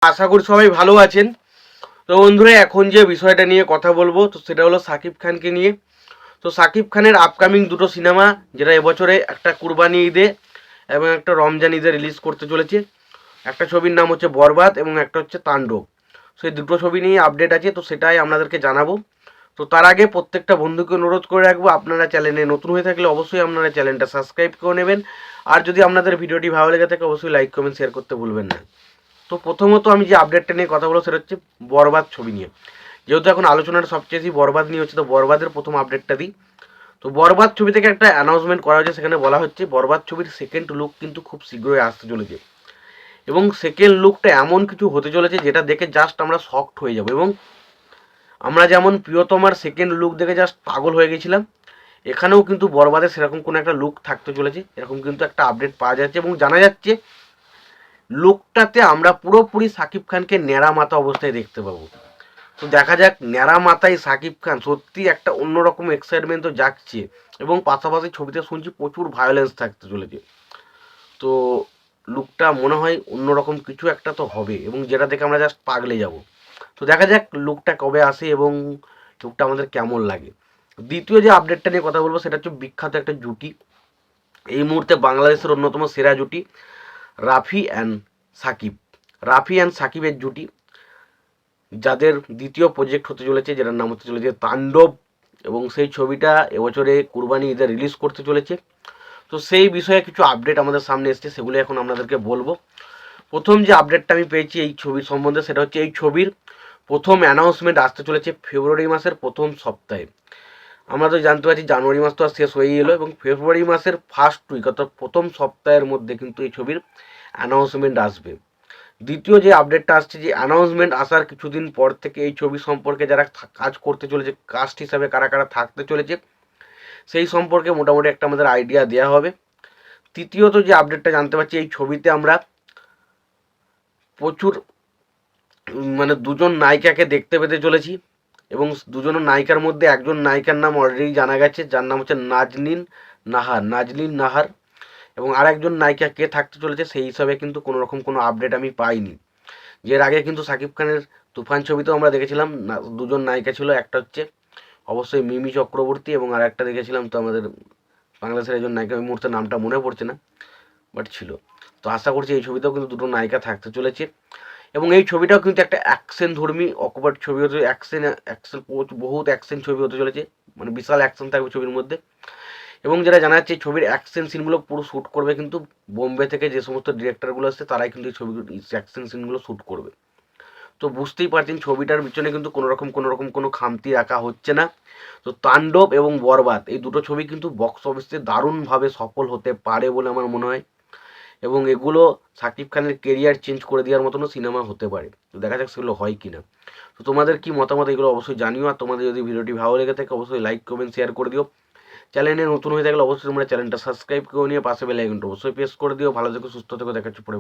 আশা করি সবাই ভালো আছেন। তো বন্ধুরা, এখন যে বিষয়টা নিয়ে কথা বলবো তো সেটা হলো সাকিব খানকে নিয়ে। তো সাকিব খানের আপকামিং দুটো সিনেমা, যেটা এবছরে একটা কুরবানি ঈদে এবং একটা রমজান ঈদে রিলিজ করতে চলেছে। একটা ছবির নাম হচ্ছে বরবাদ এবং একটা হচ্ছে তাণ্ডব। সেই দুটো ছবি নিয়ে আপডেট আছে, তো সেটাই আপনাদেরকে জানাবো। তো তার আগে প্রত্যেকটা বন্ধুকে অনুরোধ করে রাখবো, আপনারা চ্যানেলে নতুন হয়ে থাকলে অবশ্যই আপনারা চ্যানেলটা সাবস্ক্রাইব করে নেবেন। আর যদি আপনাদের ভিডিওটি ভালো লেগে থাকে অবশ্যই লাইক কমেন্ট শেয়ার করতে ভুলবেন না। তো প্রথমত আমি যে আপডেটটা নিয়ে কথা বলবো সেটা হচ্ছে বরবাদ ছবি নিয়ে। যেহেতু এখন আলোচনাটা সবচেয়ে বেশি বরবাদ নিয়ে হচ্ছে, তো বরবাদের প্রথম আপডেটটা দিই। তো বরবাদ ছবি থেকে একটা অ্যানাউন্সমেন্ট করা হয়েছে, সেখানে বলা হচ্ছে বরবাদ ছবির সেকেন্ড লুক কিন্তু খুব শীঘ্রই আসতে চলেছে। এবং সেকেন্ড লুকটা এমন কিছু হতে চলেছে যেটা দেখে জাস্ট আমরা শকড হয়ে যাব। এবং আমরা যেমন প্রিয়তমার সেকেন্ড লুক দেখে জাস্ট পাগল হয়ে গেছিলাম, এখানেও কিন্তু বরবাদের সেরকম কোনো একটা লুক থাকতে চলেছে, এরকম কিন্তু একটা আপডেট পাওয়া যাচ্ছে। এবং জানা যাচ্ছে লুকটাতে আমরা পুরোপুরি সাকিব খানকে ন্যাড়া মাথা অবস্থায় দেখতে পাবো। তো দেখা যাক, ন্যাড়া মাথায় সাকিব খান সত্যি একটা অন্যরকম এক্সাইটমেন্ট তো জাগছে। এবং পাশাপাশি ছবিতে শুনছি প্রচুর ভায়োলেন্স থাকতে চলেছে। তো লুকটা মনে হয় অন্যরকম কিছু একটা তো হবে, এবং যেটা দেখে আমরা জাস্ট পাগলে যাব। তো দেখা যাক লুকটা কবে আসে এবং লুকটা আমাদের কেমন লাগে। দ্বিতীয় যে আপডেটটা নিয়ে কথা বলবো সেটা হচ্ছে বিখ্যাত একটা জুটি, এই মুহূর্তে বাংলাদেশের অন্যতম সেরা জুটি রাফি অ্যান্ড সাকিব। রাফি অ্যান্ড সাকিবের জুটি, যাদের দ্বিতীয় প্রজেক্ট হতে চলেছে, যেটার নাম হতে চলেছে তাণ্ডব। এবং সেই ছবিটা এবছরে কুরবানি ঈদে রিলিজ করতে চলেছে। তো সেই বিষয়ে কিছু আপডেট আমাদের সামনে এসছে, সেগুলো এখন আপনাদেরকে বলবো। প্রথম যে আপডেটটা আমি পেয়েছি এই ছবির সম্বন্ধে সেটা হচ্ছে এই ছবির প্রথম অ্যানাউন্সমেন্ট আসতে চলেছে ফেব্রুয়ারি মাসের প্রথম সপ্তাহে। আমরা তো জানতে পারছি জানুয়ারি মাস তো আর শেষ হয়েই এলো, এবং ফেব্রুয়ারি মাসের ফার্স্ট উইক অর্থাৎ প্রথম সপ্তাহের মধ্যে কিন্তু এই ছবির অ্যানাউন্সমেন্ট আসবে। দ্বিতীয় যে আপডেটটা আসছে, যে অ্যানাউন্সমেন্ট আসার কিছুদিন পর থেকে এই ছবি সম্পর্কে যারা কাজ করতে চলেছে, কাস্ট হিসাবে কারা কারা থাকতে চলেছে, সেই সম্পর্কে মোটামুটি একটা আমাদের আইডিয়া দেওয়া হবে। তৃতীয়ত যে আপডেটটা জানতে পারছি, এই ছবিতে আমরা প্রচুর মানে দুজন নায়িকাকে দেখতে পেতে চলেছি। এবং দুজন নায়িকার মধ্যে একজন নায়িকার নাম অলরেডি জানা গেছে, যার নাম হচ্ছে নাজনীন নাহার। এবং আর একজন নায়িকা কে থাকতে চলেছে সেই হিসাবে কিন্তু কোনো রকম কোনো আপডেট আমি পাইনি। এর আগে কিন্তু সাকিব খানের তুফান ছবিতেও আমরা দেখেছিলাম দুজন নায়িকা ছিল, একটা হচ্ছে অবশ্যই মিমি চক্রবর্তী, এবং আর একটা দেখেছিলাম তো আমাদের বাংলাদেশের একজন নায়িকা, ওই মুহূর্তে নামটা মনে পড়ছে না, বাট ছিল। তো আশা করছি এই ছবিতেও কিন্তু দুটো নায়িকা থাকতে চলেছে। এবং এই ছবিটাও কিন্তু একটা অ্যাকশন ধর্মী অকুপাট ছবি হতে, অ্যাকশন বহুত অ্যাকশন ছবি হতে চলেছে, মানে বিশাল অ্যাকশন থাকবে ছবির মধ্যে। এবং যেটা জানা যাচ্ছে এই ছবির অ্যাকশন সিনগুলো পুরো শ্যুট করবে কিন্তু বোম্বে থেকে যে সমস্ত ডিরেক্টরগুলো আসছে তারাই কিন্তু এই ছবিগুলো অ্যাকশন সিনগুলো শ্যুট করবে। তো বুঝতেই পারছেন ছবিটার পিছনে কিন্তু কোনো খামতি রাখা হচ্ছে না। তো তাণ্ডব এবং বরবাদ এই দুটো ছবি কিন্তু বক্স অফিসে দারুণভাবে সফল হতে পারে বলে আমার মনে হয়। এবং এগুলো সাকিব খানের কেরিয়ার চেঞ্জ করে দেওয়ার মতনও সিনেমা হতে পারে। তো দেখা যাক সেগুলো হয় কি না। তো তোমাদের কি মতামত এগুলো অবশ্যই জানিও। আর তোমাদের যদি ভিডিওটি ভালো লেগে থাকে অবশ্যই লাইক কমেন্ট শেয়ার করে দিও। চ্যানেলে নতুন হয়ে থাকলে অবশ্যই তোমরা চ্যানেলটা সাবস্ক্রাইব করে নিয়ে পাশে বেল আইকনটা অবশ্যই প্রেস করে দিও। ভালো থেকো, সুস্থ থেকো, দেখাচ্ছি পরে।